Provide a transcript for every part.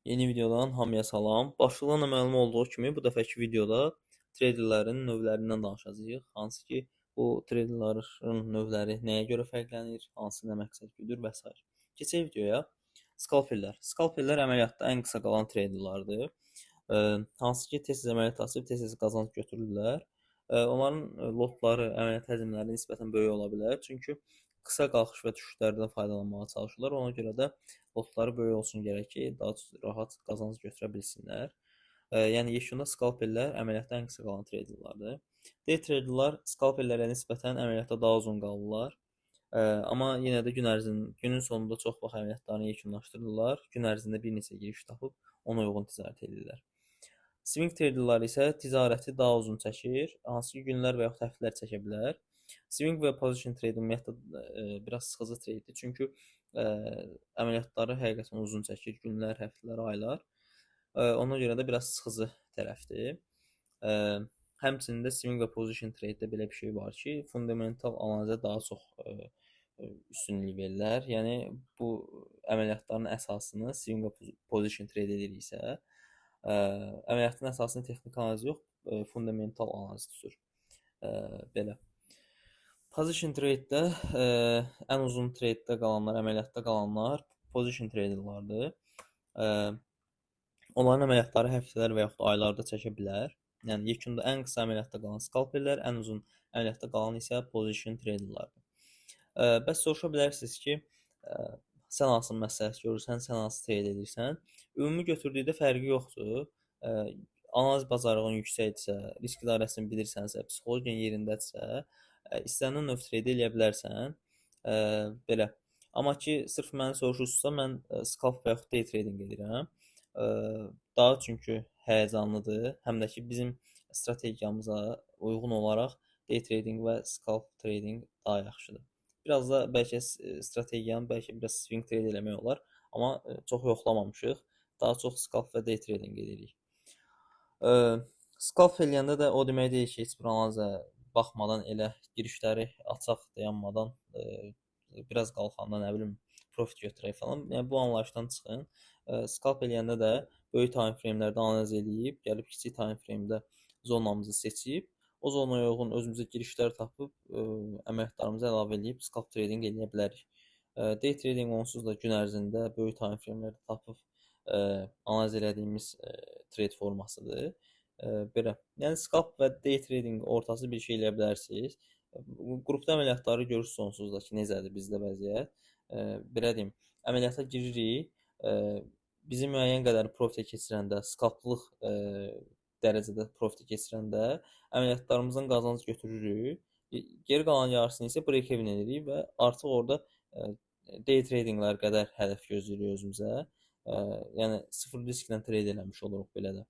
Yeni videodan hamıya salam. Başlığından da məlum olduğu kimi bu dəfəki videoda treyderlərin növlərindən danışacağıq. Hansı ki, bu treyderlərin növləri nəyə görə fərqlənir, hansı nə məqsəd güdür və s. Keçək videoya. Skalperlər. Skalperlər əməliyyatda ən qısa qalan treyderlərdir. Hansı ki, tez-tez əməliyyat açıb tez-tez qazanc götürürlər. Onların lotları, əməliyyat həcmləri nisbətən böyük ola bilər. Çünki qısa qalxış və düşüşlərdən faydalanmağa çalışırlar. Ona görə də lotları böyük olsun gərək ki, daha rahat qazanc götürə bilsinlər. Yəni yekunda skalperlər əməliyyatda ən qısa qalan treyderlərdir. Day traderlər skalperlərə nisbətən əməliyyatda daha uzun qalırlar. Amma yenə də günün sonunda çox vaxt əməliyyatlarını yekunlaşdırırlar. Gün ərzində bir neçə giriş tapıb ona uyğun ticarət edirlər. Swing traderlər isə ticarəti daha uzun çəkir, hansı ki günlər və yaxud həftələr çəkə bilər. Swing və position trade ümumiyyətlə biraz sıxıcı treydir, çünki əməliyyatları həqiqətən uzun çəkir, günlər, həftələr, aylar. Ona görə də biraz sıxıcı tərəfdir. Həmçinin də swing və position trade-də belə bir şey var ki, fundamental analizə daha çox üstünlük verirlər. Yəni bu əməliyyatların əsasını swing və position trade ediriksə, əməliyyatın əsasını texniki analiz yox, fundamental analiz tutur. Belə. Position trade-də ən uzun trade-də qalanlar, əməliyyatda qalanlar position traderlardır. Onların əməliyyatları həftələr və yaxud aylarda çəkə bilər. Yəni yekunda ən qısa əməliyyatda qalan skalperlər, ən uzun əməliyyatda qalan isə position traderlardır. Bəs soruşa bilərsiniz ki, sən hansı məsləhət görürsən, sən hansı trade edirsən? Ümumi götürdükdə fərqi yoxdur. Analiz bacarığın yüksəkdirsə, risk idarəsini bilirsənsə, psixologiyan yerindədirsə, istənilən növ trade eləyə bilərsən. Belə. Amma ki, sırf məni soruşursunuzsa, mən scalp və yaxud day trading edirəm. Daha çünki həyəcanlıdır, həm də ki, bizim strategiyamıza uyğun olaraq day trading və scalp trading daha yaxşıdır. Biraz da bəlkə strategiyanı bəlkə biraz swing trade eləmək olar, amma çox yoxlamamışıq. Daha çox scalp və day trading edirik. Scalp eləyəndə də o demək deyil ki, heç bir analizə baxmadan elə girişləri açaq dayanmadan biraz qalxanda nə bilim profit götürək falan. Yəni bu anlayışdan çıxın. Scalp eləyəndə də böyük time framelərdə analiz edib, gəlib kiçik time framedə zonamızı seçib, o zonaya uyğun özümüzə girişlər tapıb əməliyyatlarımızı əlavə edib scalp trading eləyə bilərik. Day trading onsuz da gün ərzində böyük time framelərdə tapıb analiz elədiyimiz trade formasıdır. Belə. Yəni scalp və day trading ortası bir şey eləyə bilərsiniz. Qrupda əməliyyatları görürsünüz onsuz da ki, necədir bizdə vəziyyət. Belə deyim, əməliyyata giririk, bizi müəyyən qədər profitə keçirəndə, scalplıq dərəcədə profitə keçirəndə əməliyyatlarımızdan qazanc götürürük. Geri qalan yarısını isə break-even edirik və artıq orada day tradinglər qədər hədəf gözləyirik özümüzə. Yəni sıfır risklə trade eləmiş oluruq belə də.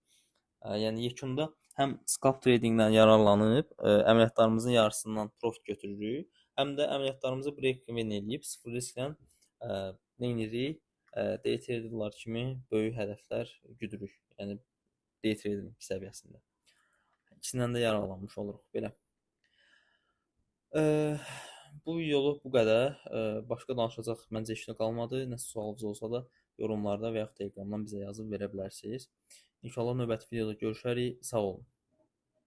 Yəni yekunda həm scalp tradingdən yararlanıb əməliyyatlarımızın yarısından profit götürürük, həm də əməliyyatlarımızı break-even edib sıfır risklə nə edirik? Day traderlar kimi böyük hədəflər güdürük. Yəni day trading səviyyəsində. İkisindən də yararlanmış oluruq belə. Bu videoluk bu qədər. Başqa danışacaq məncə heç nə qalmadı. Nəsə sualınız olsa da yorumlarda və yaxud Telegramdan bizə yazıb verə bilərsiniz. İnşallah növbəti videoda görüşərik. Sağ olun.